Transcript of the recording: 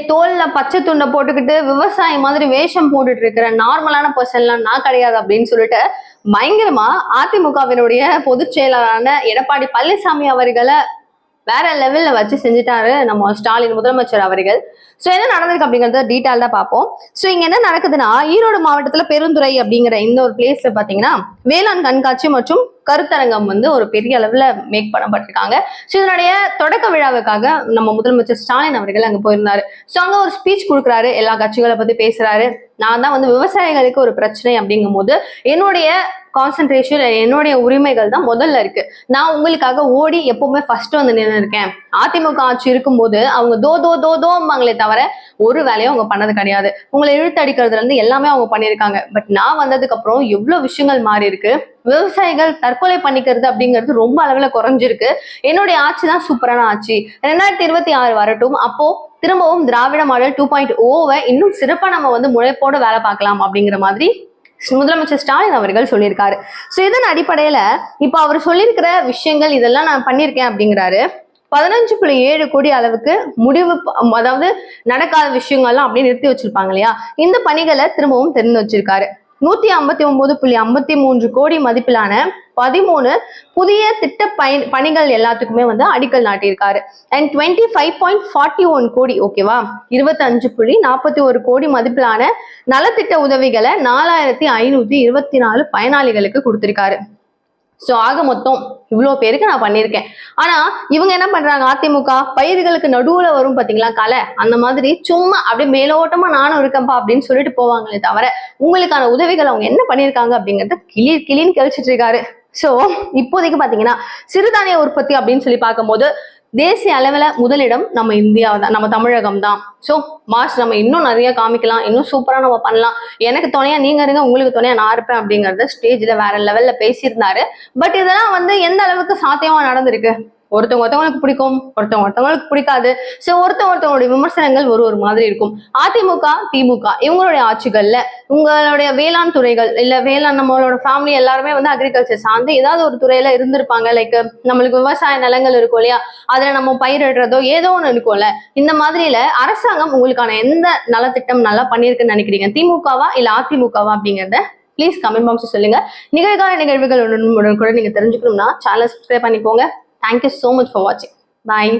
தோல்ல பச்சை துண்டை போட்டுக்கிட்டு விவசாயி மாதிரி வேஷம் போட்டுட்டு இருக்கிற நார்மலான பர்சன்லாம் நான் கிடையாது அப்படின்னு சொல்லிட்டு பயங்கரமா அதிமுகவினுடைய பொதுச் செயலாளரான எடப்பாடி பழனிசாமி அவர்களை வேற லெவல்ல வச்சு செஞ்சுட்டாரு நம்ம ஸ்டாலின் முதலமைச்சர் அவர்கள். ஸோ என்ன நடந்திருக்கு அப்படிங்கறத டீட்டெயில்டா பார்ப்போம். ஸோ இங்க என்ன நடக்குதுன்னா, ஈரோடு மாவட்டத்துல பெருந்துறை அப்படிங்கிற இந்த ஒரு பிளேஸ்ல பாத்தீங்கன்னா வேளாண் கண்காட்சி மற்றும் கருத்தரங்கம் ஒரு பெரிய அளவுல மேக் பண்ணப்பட்டிருக்காங்க. ஸோ இதனுடைய தொடக்க விழாவுக்காக நம்ம முதலமைச்சர் ஸ்டாலின் அவர்கள் அங்க போயிருந்தாரு. ஸோ அங்க ஒரு ஸ்பீச் கொடுக்குறாரு, எல்லா கட்சிகளை பத்தி பேசுறாரு. நான் தான் விவசாயிகளுக்கு ஒரு பிரச்சனை அப்படிங்கும் போது என்னுடைய கான்சென்ட்ரேஷன், என்னுடைய உரிமைகள் தான் முதல்ல இருக்கு. நான் உங்களுக்காக ஓடி எப்பவுமே ஃபர்ஸ்ட் நின்று இருக்கேன். அதிமுக ஆட்சி இருக்கும்போது அவங்க தோம்பாங்களே தவிர ஒரு வேலையும் அவங்க பண்ணது கிடையாது. உங்களை இழுத்தடிக்கிறதுல இருந்து எல்லாமே அவங்க பண்ணியிருக்காங்க. பட் நான் வந்ததுக்கு அப்புறம் எவ்வளவு விஷயங்கள் மாறி இருக்கு. விவசாயிகள் தற்கொலை பண்ணிக்கிறது அப்படிங்கிறது ரொம்ப அளவுல குறைஞ்சிருக்கு. என்னுடைய ஆட்சி தான் சூப்பரான ஆட்சி. 2026 வரட்டும், அப்போ திரும்பவும் திராவிட மாடல் 2.0 இன்னும் சிறப்பா நம்ம முனைப்போடு வேலை பார்க்கலாம் அப்படிங்கிற மாதிரி முதலமைச்சர் ஸ்டாலின் அவர்கள் சொல்லியிருக்காரு. ஸோ இதன் அடிப்படையில இப்ப அவர் சொல்லியிருக்கிற விஷயங்கள் இதெல்லாம் நான் பண்ணியிருக்கேன் அப்படிங்கிறாரு. 15.7 கோடி அளவுக்கு முடிவு, அதாவது நடக்காத விஷயங்கள்லாம் அப்படியே நிறுத்தி வச்சிருப்பாங்க இல்லையா, இந்த பணிகளை திரும்பவும் தெரிந்து வச்சிருக்காரு. 159.53 கோடி மதிப்பிலான 13 புதிய திட்ட பணிகள் எல்லாத்துக்குமே அடிக்கல் நாட்டியிருக்காரு. அண்ட் 25.41 கோடி, ஓகேவா, 25.41 கோடி மதிப்பிலான நலத்திட்ட உதவிகளை 4524 பயனாளிகளுக்கு கொடுத்திருக்காரு. ஸோ ஆக மொத்தம் இவ்வளோ பேருக்கு நான் பண்ணியிருக்கேன். ஆனா இவங்க என்ன பண்றாங்க, அதிமுக பயிர்களுக்கு நடுவுல வரும் பாத்தீங்களா கலை, அந்த மாதிரி சும்மா அப்படியே மேலோட்டமா நானும் இருக்கேன்ப்பா அப்படின்னு சொல்லிட்டு போவாங்களே தவிர உங்களுக்கான உதவிகள் அவங்க என்ன பண்ணியிருக்காங்க அப்படிங்கறத கிளின்னு கழிச்சிட்டு இருக்காரு. ஸோ இப்போதைக்கு பாத்தீங்கன்னா சிறுதானிய உற்பத்தி அப்படின்னு சொல்லி பார்க்கும்போது தேசிய அளவுல முதலிடம் நம்ம இந்தியாவை தான், நம்ம தமிழகம் தான். ஸோ மார்ச் நம்ம இன்னும் நிறைய காமிக்கலாம், இன்னும் சூப்பரா நம்ம பண்ணலாம். எனக்கு துணையா நீங்க இருங்க, உங்களுக்கு துணையா நான் இருப்பேன் அப்படிங்கறத ஸ்டேஜ்ல வேற லெவல்ல பேசியிருந்தாரு. பட் இதெல்லாம் எந்த அளவுக்கு சாத்தியமா நடந்திருக்கு, ஒருத்தவங்களுக்கு பிடிக்கும், ஒருத்தவங்களுக்கு பிடிக்காது. ஸோ ஒருத்தவங்களுடைய விமர்சனங்கள் ஒரு மாதிரி இருக்கும். அதிமுக திமுக இவங்களுடைய ஆட்சிகள்ல உங்களுடைய வேளாண் துறைகள் இல்ல வேளாண், நம்மளோட ஃபேமிலி எல்லாருமே அக்ரிகல்ச்சர் சார்ந்து ஏதாவது ஒரு துறையில இருந்திருப்பாங்க. லைக் நம்மளுக்கு விவசாய நிலங்கள் இருக்கும் இல்லையா, அதுல நம்ம பயிரிடுறதோ ஏதோ ஒண்ணு இருக்கும்ல. இந்த மாதிரில அரசாங்கம் உங்களுக்கான எந்த நலத்திட்டம் நல்லா பண்ணிருக்குன்னு நினைக்கிறீங்க, திமுகவா இல்ல அதிமுகவா அப்படிங்கறத ப்ளீஸ் கமெண்ட் பாக்ஸ் சொல்லுங்க. நிகழ்கால நிகழ்வுகள் கூட நீங்க தெரிஞ்சுக்கணும்னா சேனலை சப்ஸ்கிரைப் பண்ணிக்கோங்க. Thank you so much for watching. Bye.